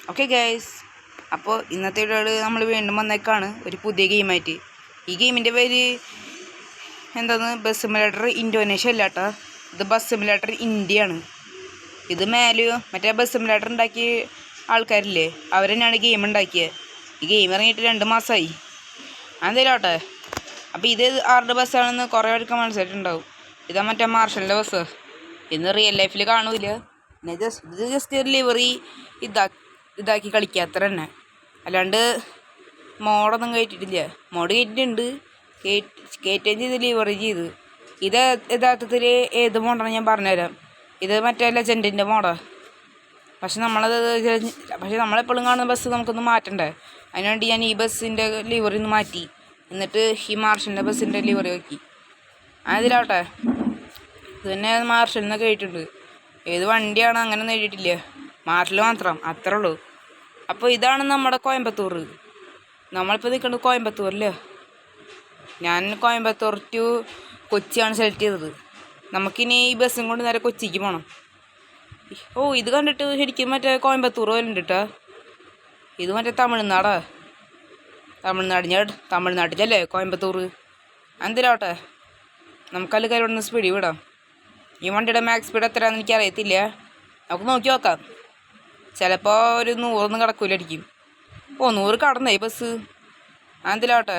Okay guys, അപ്പോൾ ഇന്നത്തെ വീഡിയോയിൽ നമ്മൾ വീണ്ടും വന്നേക്കാണ് ഒരു പുതിയ ഗെയിമായിട്ട്. ഈ ഗെയിമിൻ്റെ പേര് എന്താന്ന്, ബസ് സിമുലേറ്റർ ഇന്തോനേഷ്യ അല്ല കേട്ടോ, ഇത് ബസ് സിമുലേറ്റർ ഇന്ത്യയാണ്. ഇത് മറ്റേ ബസ് സിമുലേറ്റർ ഉണ്ടാക്കിയ ആൾക്കാരില്ലേ, അവർ തന്നെയാണ് ഗെയിം ഉണ്ടാക്കിയത്. ഈ ഗെയിം ഇറങ്ങിയിട്ട് 2 മാസമായി. അതെന്തായാലും ആട്ടെ. അപ്പോൾ ഇത് ആരുടെ ബസ്സാണെന്ന് കുറേ പേർക്ക് മനസ്സിലായിട്ടുണ്ടാവും. ഇതാ മറ്റേ മാർഷലിൻ്റെ ബസ്. ഇന്ന് റിയൽ ലൈഫിൽ കാണൂല, ഇത് ജസ്റ്റ് ഒരു ലിവറി ഇതാക്കി കളിക്കുക അത്ര തന്നെ. അല്ലാണ്ട് മോഡൊന്നും കയറ്റിയിട്ടില്ല. മോഡ് കയറ്റിയിട്ടുണ്ട്, കയറ്റുകയും ചെയ്ത് ലിവറി ചെയ്ത്. ഇത് യഥാർത്ഥത്തിൽ ഏത് മോഡാണ് ഞാൻ പറഞ്ഞുതരാം. ഇത് മറ്റേ ലെജൻഡിൻ്റെ മോഡാണ്. പക്ഷെ നമ്മളെപ്പോഴും കാണുന്ന ബസ് നമുക്കൊന്ന് മാറ്റണ്ടേ. അതിനുവേണ്ടി ഞാൻ ഈ ബസ്സിൻ്റെ ലിവറി ഒന്ന് മാറ്റി, എന്നിട്ട് ഈ മാർഷലിൻ്റെ ബസ്സിൻ്റെ ലിവറി നോക്കി. അതിലാവട്ടെ, ഇത് തന്നെ മാർഷലിൽ നിന്ന് കേട്ടിട്ടുണ്ട്. ഏത് വണ്ടിയാണ് അങ്ങനെ എഴുതിയിട്ടില്ല, മാർഷൽ മാത്രം, അത്രേ ഉള്ളൂ. അപ്പോൾ ഇതാണ് നമ്മുടെ കോയമ്പത്തൂർ. നമ്മളിപ്പോൾ നിൽക്കുന്നത് കോയമ്പത്തൂരില്ലേ. ഞാൻ കോയമ്പത്തൂർ ടു കൊച്ചിയാണ് സെലക്ട് ചെയ്തത്. നമുക്കിനി ഈ ബസ്സും കൊണ്ട് നേരെ കൊച്ചിക്ക് പോകണം. ഇത് കണ്ടിട്ട് ശരിക്കും മറ്റേ കോയമ്പത്തൂർ പോലുണ്ട് കേട്ടോ. ഇത് മറ്റേ തമിഴ്നാട്ടിലല്ലേ കോയമ്പത്തൂർ. എന്തിനാവട്ടെ, നമുക്കല്ല കയറി വിടുന്ന സ്പീഡിൽ വിടാം. ഈ വണ്ടിയുടെ മാക്സ് സ്പീഡ് എത്രയാണെന്ന് എനിക്കറിയത്തില്ല, നമുക്ക് നോക്കി നോക്കാം. ചിലപ്പോൾ ഒരു 100 കിടക്കൂലായിരിക്കും. 100 കടന്നേ ഈ ബസ്. എന്തിലാവട്ടെ,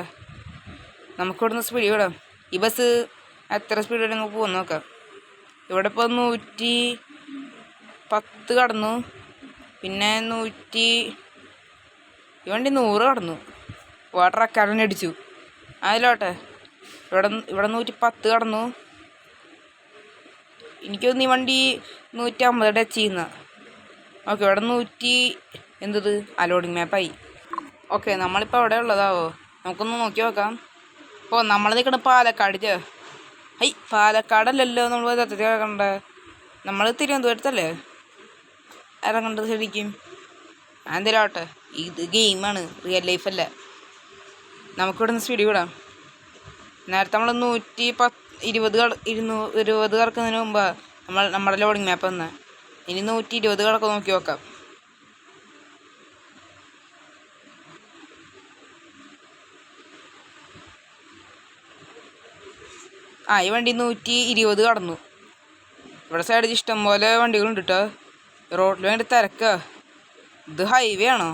നമുക്കിവിടുന്ന് സ്പീഡ് വിടാം. ഈ ബസ് എത്ര സ്പീഡ് വരെ നമുക്ക് പോകുന്ന നോക്കാം. ഇവിടെ ഇപ്പോൾ 110 കടന്നു, പിന്നെ ഈ വണ്ടി 100 കടന്നു. വാട്ടർ അക്കാഡമി അടിച്ചു. അതിലോട്ടെ, ഇവിടെ 110 കടന്നു. എനിക്കൊന്ന് ഈ വണ്ടി 150 ടച്ച് ചെയ്യുന്ന. ഓക്കെ, ഇവിടെ 100 അലോഡിങ് മാപ്പായി. ഓക്കെ, നമ്മളിപ്പോൾ എവിടെ ഉള്ളതാവോ, നമുക്കൊന്ന് നോക്കി നോക്കാം. നമ്മൾ നിൽക്കുന്നത് പാലക്കാടല്ലല്ലോ നമ്മൾ യഥാർത്ഥത്തിൽ ഇറങ്ങണ്ടേ. നമ്മൾ തിരുവനന്തപുരത്തല്ലേ ഇറങ്ങേണ്ടത് ശരിക്കും. എന്തിനാവട്ടെ, ഇത് ഗെയിമാണ്, റിയൽ ലൈഫല്ല. നമുക്കിവിടെ നിന്ന് സ്പീഡ് വിടാം. നേരത്തെ നമ്മൾ 120 കറക്കുന്നതിന് മുമ്പാണ് നമ്മുടെ ലോഡിങ് മാപ്പ് തന്നെ. ഇനി 120 കടക്കം നോക്കി നോക്കാം. ഈ വണ്ടി 120 കടന്നു. ഇവിടെ സൈഡിൽ ഇഷ്ടംപോലെ വണ്ടികളുണ്ട് കേട്ടോ. റോഡിൽ വേണ്ടി തിരക്കുക. ഇത് ഹൈവേ ആണോ?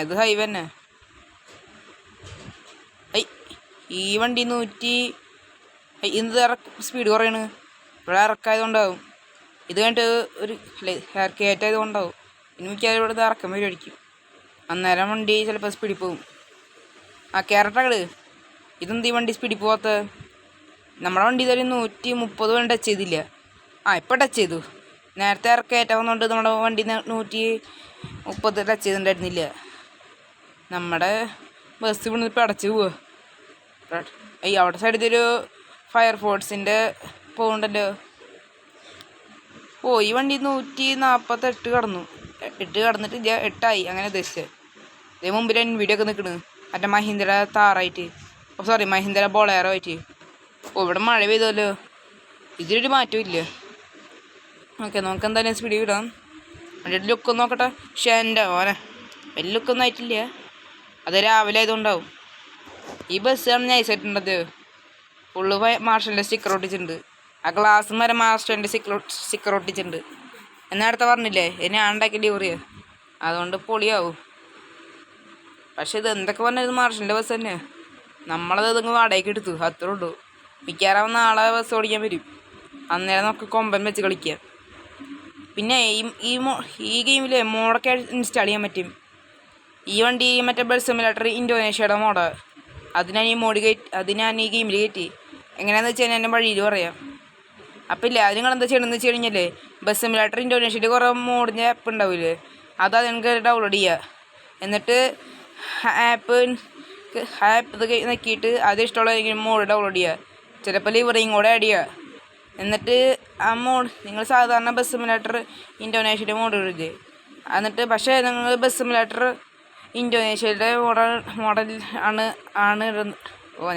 ഇത് ഹൈവേ തന്നെ. ഈ വണ്ടി ഇന്ന് സ്പീഡ് കുറയാണ്. ഇവിടെ ഇറക്കായതുകൊണ്ടാവും. ഇത് കഴിഞ്ഞിട്ട് ഒരു കയറ്റായതുകൊണ്ടാവും. ഇനി മിക്കവാറും ഇവിടെ ഇറക്കം വരുമായിരിക്കും. അന്നേരം വണ്ടി ചിലപ്പോൾ സ്പീഡിൽ പോകും. കയറട്ടകള്. ഇതെന്ത് ഈ വണ്ടി സ്പീഡിൽ പോകാത്ത? നമ്മുടെ വണ്ടി ഇതുവരെ 130 വേണ്ടി ടച്ച് ചെയ്തില്ല. ഇപ്പോൾ ടച്ച് ചെയ്തു. നേരത്തെ ഇറക്കയറ്റം വന്നുകൊണ്ട് നമ്മുടെ വണ്ടി 130 ടച്ച് ചെയ്തിട്ടുണ്ടായിരുന്നില്ല. നമ്മുടെ ബസ് ഇവിടെ ഇപ്പോൾ അടച്ചു പോവുക. അവിടെ സൈഡിലൊരു ഫയർഫോഴ്സിൻ്റെ പോകുന്നുണ്ടല്ലോ. ഈ വണ്ടി 148 കടന്നു. 8 കടന്നിട്ടില്ല, 8 അങ്ങനെ ഉദ്ദേശിച്ചത്. ഇതേ മുമ്പിൽ വീഡിയോ ഒക്കെ നിൽക്കണ് മറ്റേ മഹീന്ദ്ര താറായിട്ട്, മഹീന്ദ്ര ബൊളേറോ ആയിട്ട്. ഇവിടെ മഴ പെയ്തല്ലോ, ഇതിലൊരു മാറ്റവും ഇല്ല. ഓക്കെ, നമുക്ക് എന്തായാലും സ്പീഡ് വിടാം. വണ്ടിയുടെ ലുക്കൊന്നും നോക്കട്ടെ. പക്ഷേ എൻ്റെ വലിയ ലുക്കൊന്നും ആയിട്ടില്ല. അത് രാവിലെ ആയതുകൊണ്ടാവും. ഈ ബസ്സാണ് നൈസായിട്ടുണ്ടത്. Full മാർഷലിൻ്റെ sticker ഒട്ടിച്ചിട്ടുണ്ട്. ആ ഗ്ലാസ് വരെ മാർഷലിൻ്റെ സ്റ്റിക്കർ ഒട്ടിച്ചിട്ടുണ്ട്. നേരത്തെ പറഞ്ഞില്ലേ, എന്നെ ഉണ്ടാക്കി ലിവറിയോ, അതുകൊണ്ട് പൊളിയാവും. പക്ഷെ ഇത് എന്തൊക്കെ പറഞ്ഞാൽ ഇത് മാർഷലിൻ്റെ ബസ് തന്നെ. നമ്മളത് വാടകയ്ക്ക് എടുത്തു, അത്രേ ഉള്ളൂ. മിക്കവാറും നാളെ ബസ് ഓടിക്കാൻ വരും. അന്നേരം നമുക്ക് കൊമ്പൻ വെച്ച് കളിക്കാം. പിന്നെ ഈ ഗെയിമിൽ മോഡൊക്കെ ഇൻസ്റ്റാൾ ചെയ്യാൻ പറ്റും. ഈ വണ്ടി മറ്റേ ബസ് സിമുലേറ്റർ ഇന്തോനേഷ്യയുടെ മോഡാണ്. അതിനാണ് ഈ ഗെയിമിൽ കയറ്റി. എങ്ങനെയാണെന്ന് വെച്ച് കഴിഞ്ഞാൽ എൻ്റെ വഴിയിൽ പറയാം. അപ്പം ഇല്ലേ, അത് നിങ്ങളെന്താ ചെയ്യണമെന്ന് വെച്ച് കഴിഞ്ഞാൽ ബസ് സിമുലേറ്റർ ഇന്തോനേഷ്യയിൽ കുറേ മോഡിൻ്റെ ആപ്പ് ഉണ്ടാവില്ലേ, അത് നിങ്ങൾക്ക് ഡൗൺലോഡ് ചെയ്യുക. എന്നിട്ട് ആപ്പ് നോക്കിയിട്ട് അത് ഇഷ്ടമുള്ള മോഡ് ഡൗൺലോഡ് ചെയ്യുക. ചിലപ്പോൾ ലിവറിയും കൂടെ ആഡ് ചെയ്യുക. എന്നിട്ട് ആ മോഡ് നിങ്ങൾ സാധാരണ ബസ് സിമുലേറ്റർ ഇന്തോനേഷ്യയുടെ മോഡ് ഇടില്ലേ. എന്നിട്ട് പക്ഷേ നിങ്ങൾ ബസ് സിമുലേറ്റർ ഇന്തോനേഷ്യയുടെ മോഡൽ ആണ്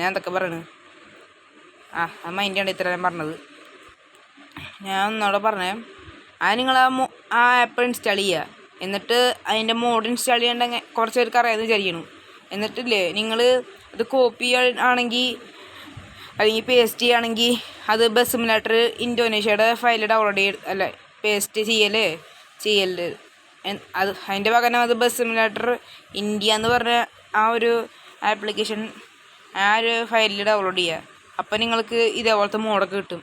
ഞാൻ എന്തൊക്കെ പറയണത്. മൈൻഡാണ് ഇത്ര ഞാൻ പറഞ്ഞത്. ഞാൻ ഒന്നോടെ പറഞ്ഞേ. നിങ്ങൾ ആ ആപ്പ് ഇൻസ്റ്റാൾ ചെയ്യുക. എന്നിട്ട് അതിൻ്റെ മോഡ് ഇൻസ്റ്റാൾ ചെയ്യേണ്ട കുറച്ച് പേർക്ക് അറിയാമെന്ന് വിചാരിക്കണം. എന്നിട്ടില്ലേ നിങ്ങൾ അത് കോപ്പി ആണെങ്കിൽ അല്ലെങ്കിൽ പേസ്റ്റ് ചെയ്യുകയാണെങ്കിൽ അത് ബസ് സിമുലേറ്റർ ഇന്തോനേഷ്യയുടെ ഫയൽ ഡൗൺലോഡ് അല്ല പേസ്റ്റ് ചെയ്യല് അത് അതിൻ്റെ പകരം അത് ബസ് സിമുലേറ്റർ ഇന്ത്യ എന്ന് പറഞ്ഞ ആ ഒരു ആപ്ലിക്കേഷൻ ആ ഒരു ഫയലിൽ ഡൗൺലോഡ് ചെയ്യുക. അപ്പം നിങ്ങൾക്ക് ഇതേപോലത്തെ മോഡൊക്കെ കിട്ടും.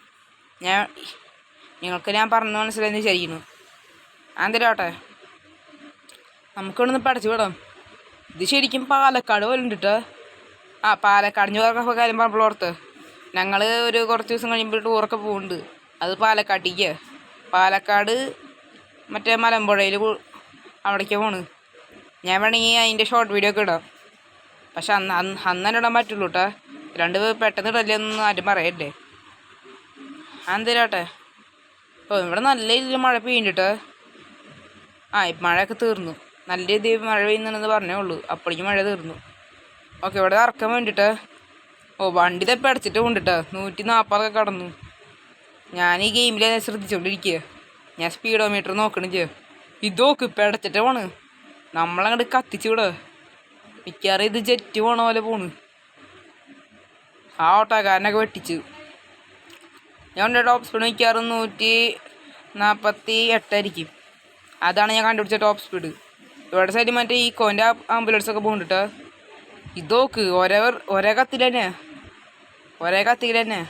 നിങ്ങൾക്ക് ഞാൻ പറഞ്ഞു മനസ്സിലായെന്ന് വിചാരിക്കുന്നു. അന്തരാട്ടെ നമുക്കിവിടുന്ന് പഠിച്ചു വിടാം. ഇത് ശരിക്കും പാലക്കാട് പോലെ ഉണ്ട് കേട്ടോ. പാലക്കാടിന് പറഞ്ഞ കാര്യം പറഞ്ഞപ്പോൾ ഓർത്ത് ഞങ്ങൾ ഒരു കുറച്ച് ദിവസം കഴിയുമ്പോൾ ടൂറൊക്കെ പോകുന്നുണ്ട്. അത് പാലക്കാട്ടേക്ക്, പാലക്കാട് മറ്റേ മലമ്പുഴയിൽ അവിടേക്ക് പോണ്. ഞാൻ വേണമെങ്കിൽ അതിൻ്റെ ഷോർട്ട് വീഡിയോ ഒക്കെ ഇടാം. പക്ഷെ അന്ന് തന്നെ ഇടാൻ പറ്റുള്ളൂ കേട്ടോ. പെട്ടെന്ന് ഇടല്ലേ ഒന്നും ആരും പറയല്ലേ. അന്തരാട്ടെ ഇവിടെ നല്ല രീതിയിൽ മഴ പെയ്യുന്നുണ്ട് കേട്ടോ. മഴയൊക്കെ തീർന്നു. നല്ല രീതിയിൽ മഴ പെയ്യുന്നുണ്ടെന്ന് പറഞ്ഞേ ഉള്ളൂ, അപ്പോഴേക്കും മഴ തീർന്നു. ഓക്കെ, ഇവിടെ ഇറക്കാൻ വേണ്ടിയിട്ട് വണ്ടി തപ്പി അടച്ചിട്ട് കൊണ്ടിട്ടാ 140 കടന്നു. ഞാൻ ഈ ഗെയിമിൽ ശ്രദ്ധിച്ചുകൊണ്ടിരിക്കുക. ഞാൻ സ്പീഡോമീറ്റർ നോക്കണില്ല. ഇതൊക്കെ ഇപ്പം അടച്ചിട്ട് പോണ്. നമ്മളങ്ങോട്ട് കത്തിച്ചു വിടുക. മിക്കവാറും ഇത് ജെറ്റ് പോണ പോലെ പോണ്. ആ ഓട്ടോക്കാരനൊക്കെ വെട്ടിച്ചു. ഞാൻ ടോപ്പ് സ്പീഡ് മിക്കവാറും 148 ആയിരിക്കും. അതാണ് ഞാൻ കണ്ടുപിടിച്ച ടോപ്പ് സ്പീഡ്. ഇവിടെ സൈഡിൽ മറ്റേ ഈക്കോൻ്റെ ആംബുലൻസ് ഒക്കെ പോകുന്നുണ്ട്. ഇതൊക്കെ ഒരേ കത്തിൽ തന്നെ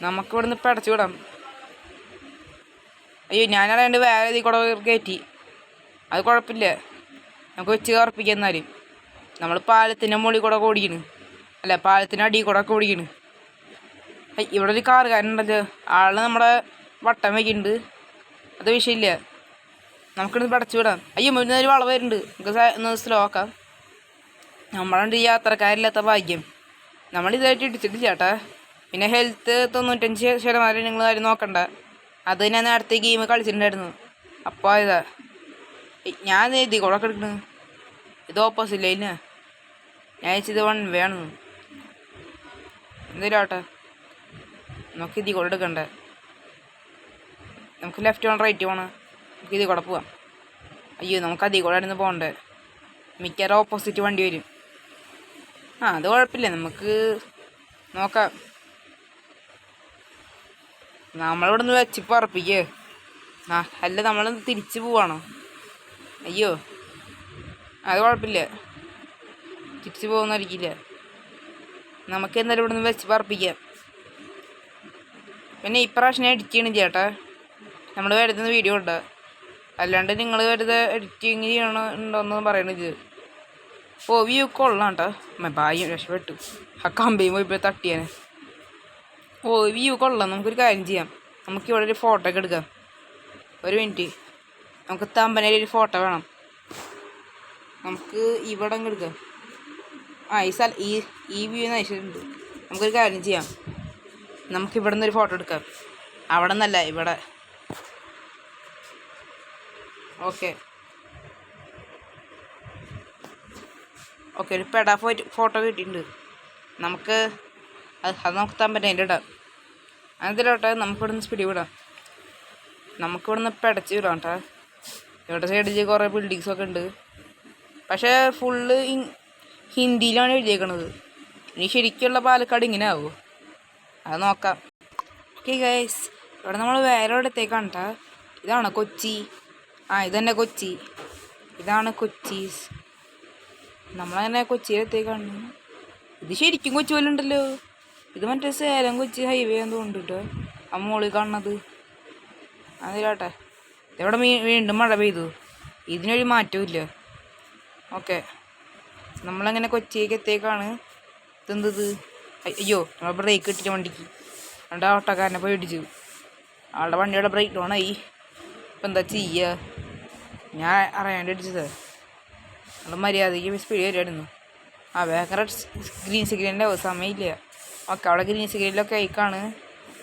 നമുക്ക് ഇവിടുന്ന് പടച്ചു വിടാം. അയ്യോ, ഞാനറിയാണ്ട് വേറെ ഇതിൽ കൂടെ കയറ്റി. അത് കുഴപ്പമില്ല, നമുക്ക് വെച്ച് ഉറപ്പിക്കാം. എന്നാലും നമ്മൾ പാലത്തിൻ്റെ മുകളിൽ കൂടെ ഓടിക്കണ്, അല്ല പാലത്തിൻ്റെ അടിയിൽ കൂടെ ഒക്കെ ഓടിക്കണ്. ഇവിടെ ഒരു കാറുകാരനുണ്ടല്ലോ, ആൾ നമ്മുടെ വട്ടം വയ്ക്കുന്നുണ്ട്. അത് വിഷയമില്ല, നമുക്കിവിടുന്ന് പടച്ചു വിടാം. അയ്യോ, മുന്നേ ഒരു വളവ് വരുന്നുണ്ട്, നമുക്ക് ഒന്ന് സ്ലോ ആക്കാം. നമ്മളുണ്ട് ഈ യാത്രക്കാരില്ലാത്ത ഭാഗ്യം. നമ്മളിതായിട്ട് ഇടിച്ചിട്ടില്ല ചേട്ടാ. പിന്നെ ഹെൽത്ത് 95% നിങ്ങൾ ആരും നോക്കണ്ട. അത് ഞാൻ നേരത്തെ ഗെയിം കളിച്ചിട്ടുണ്ടായിരുന്നു. അപ്പോൾ ഇതാ ഞാൻ എഴുതി കുളമൊക്കെ എടുക്കണ്. ഇത് ഓപ്പോസിറ്റ് ലൈനാ. ഞാൻ ഇത് 1 വേണം. എന്തേലും ആട്ടെ, നമുക്ക് ഇതിൽ കൂടെ എടുക്കണ്ടേ. നമുക്ക് ലെഫ്റ്റ് വേണം റൈറ്റ് വേണം. നമുക്ക് ഇതിൽ കൂടെ പോവാം. അയ്യോ, നമുക്ക് അതിൽ കൂടെ ആയിരുന്നു പോകണ്ടേ. മിക്കവാറും ഓപ്പോസിറ്റ് വണ്ടി വരും. അത് കുഴപ്പമില്ല, നമുക്ക് നോക്കാം. നമ്മളിവിടെ നിന്ന് വെച്ച് പറപ്പിക്കേ. അല്ല, നമ്മൾ തിരിച്ച് പോവാണോ? അയ്യോ, അത് കുഴപ്പമില്ല, തിരിച്ച് പോകുന്നതായിരിക്കില്ല. നമുക്ക് എന്തായാലും ഇവിടെ നിന്ന് വെച്ച് പറപ്പിക്കാം. പിന്നെ ഇപ്രാവശ്യം ഞാൻ എഡിറ്റ് ചെയ്യണം ചേട്ടാ. നമ്മൾ വരുന്ന വീഡിയോ ഉണ്ട്, അല്ലാണ്ട് നിങ്ങൾ വെറുതെ എഡിറ്റിങ് ചെയ്യണുണ്ടോയെന്ന് പറയണത്. വ്യൂ കൊള്ളാം കേട്ടോ. ഭാഗ്യം രക്ഷപ്പെട്ടു. ആ കമ്പയും പോയി തട്ടിയാന്. വ്യൂ കൊള്ളാം. നമുക്കൊരു കാര്യം ചെയ്യാം, നമുക്കിവിടെ ഒരു ഫോട്ടോ ഒക്കെ എടുക്കാം. ഒരു മിനിറ്റ്, നമുക്ക് തമ്പനയിൽ ഒരു ഫോട്ടോ വേണം. നമുക്ക് ഇവിടെ അങ്ങ് എടുക്കാം. ഈ വ്യൂ നയിച്ചിട്ടുണ്ട്. നമുക്കൊരു കാര്യം ചെയ്യാം, നമുക്കിവിടെ നിന്നൊരു ഫോട്ടോ എടുക്കാം. അവിടെ നിന്നല്ല, ഇവിടെ. ഓക്കെ, ഒരു ഫോട്ടോ കിട്ടിയിട്ടുണ്ട്. നമുക്ക് അത് നമുക്ക് തമ്പനയിൽ ഇടാം. അതിലോട്ടെ നമുക്കിവിടെ നിന്ന് സ്പീഡ് വിടാം. നമുക്കിവിടെ നിന്ന് പിടച്ച് വിടാം കേട്ടോ. ഇവിടെ സൈഡിൽ കുറേ ബിൽഡിങ്സൊക്കെ ഉണ്ട്. പക്ഷേ ഫുള്ള് ഹിന്ദിയിലാണ് എഴുതിയേക്കണത്. ഇനി ശരിക്കുള്ള പാലക്കാട് ഇങ്ങനെ ആവുമോ? അത് നോക്കാം. ഓക്കെ ഗൈസ്, ഇവിടെ നമ്മൾ വേറെ ഇടത്തേക്കാണ് കേട്ടോ. ഇതാണ് കൊച്ചി. ഇതന്നെ കൊച്ചി. ഇതാണ് കൊച്ചി. നമ്മളങ്ങനെ കൊച്ചിയിലെത്തേക്കാണ്. ഇത് ശരിക്കും കൊച്ചി പോലെ ഉണ്ടല്ലോ. ഇത് മറ്റേ സേലം കൊച്ചി ഹൈവേ എന്ന് തോന്നുന്നുണ്ട് കേട്ടോ, ആ മോളിൽ കാണുന്നത്. അതിലാട്ടെ, ഇവിടെ വീണ്ടും മഴ പെയ്തു. ഇതിനൊരു മാറ്റവും ഇല്ല. ഓക്കെ, നമ്മളങ്ങനെ കൊച്ചിയിലേക്ക് എത്തേക്കാണ്. ഇതെന്തത്? അയ്യോ, നമ്മൾ ബ്രേക്ക് ഇട്ടിട്ട് വണ്ടിക്ക്. രണ്ട് ഓട്ടോക്കാരനെ പോയി ഇടിച്ചു. ആളുടെ വണ്ടിയുടെ ബ്രേക്ക് ഡൗണായി. ഇപ്പം എന്താ ചെയ്യുക? ഞാൻ അറിയാണ്ട് ഇടിച്ചത്. നമ്മൾ മര്യാദയ്ക്ക് സ്പീഡ് വരുമായിരുന്നു. വേഗം ഗ്രീൻ സിഗ്നലിൻ്റെ സമയമില്ല. ഓക്കെ, അവിടെ ഗ്രീൻ സിഗ്നലിലൊക്കെ ആയിക്കാണ്.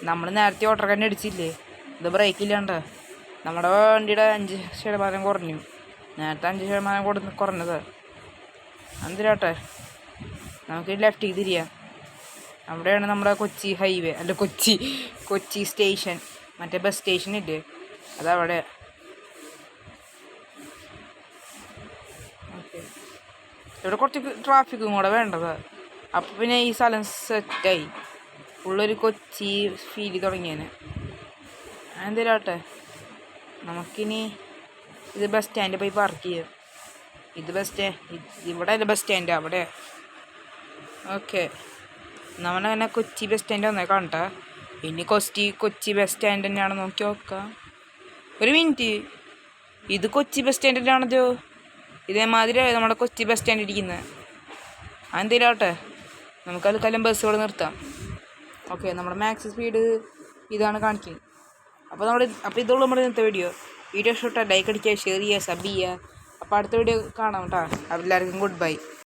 നമ്മൾ നേരത്തെ ഓട്ടോക്കാരനെ അടിച്ചില്ലേ, ഇത് ബ്രേക്കില്ലാണ്ട് നമ്മുടെ വണ്ടിയുടെ 5% കുറഞ്ഞു. നേരത്തെ 5% കുറഞ്ഞത്. എന്തിനാട്ടെ, നമുക്ക് ലെഫ്റ്റിൽ തിരിയാം. അവിടെയാണ് നമ്മുടെ കൊച്ചി ഹൈവേ, അല്ല കൊച്ചി സ്റ്റേഷൻ, മറ്റേ ബസ് സ്റ്റേഷൻ ഇല്ലേ, അതവിടെ. ഓക്കെ. ഇവിടെ കുറച്ച് ട്രാഫിക്കും കൂടെ വേണ്ടത്. അപ്പോൾ പിന്നെ ഈ സ്ഥലം സെറ്റായി. ഉള്ളൊരു കൊച്ചി ഫീൽ തുടങ്ങിയേനെ. എന്തേലും ആട്ടെ, നമുക്കിനി ഇത് ബസ് സ്റ്റാൻഡ് പോയി പാർക്ക് ചെയ്യാം. ഇത് ഇവിടെ അല്ല ബസ് സ്റ്റാൻഡ്, അവിടെ. ഓക്കെ, നമ്മളങ്ങനെ കൊച്ചി ബസ് സ്റ്റാൻഡ് വന്നേ കാണട്ടെ. ഇനി കൊച്ചി ബസ് സ്റ്റാൻഡ് തന്നെയാണ് നോക്കി നോക്കാം. ഒരു മിനിറ്റ്, ഇത് കൊച്ചി ബസ് സ്റ്റാൻഡ് തന്നെയാണല്ലോ. ഇതേമാതിരി നമ്മുടെ കൊച്ചി ബസ് സ്റ്റാൻഡ് ഇരിക്കുന്നത്. അതെന്തേലും ആട്ടെ, നമുക്കത് കല്ലം ബസ് ഇവിടെ നിർത്താം. ഓക്കെ, നമ്മുടെ മാക്സ് സ്പീഡ് ഇതാണ് കാണിക്കുന്നത്. അപ്പോൾ ഇതുള്ളൂ നമ്മുടെ ഇന്നത്തെ വീഡിയോ ഇഷ്ടപ്പെട്ടാൽ ലൈക്ക് അടിക്കുക, ഷെയർ ചെയ്യുക, സബ് ചെയ്യുക. അപ്പോൾ അടുത്ത വീഡിയോ കാണാം കേട്ടോ. എല്ലാവർക്കും ഗുഡ് ബൈ.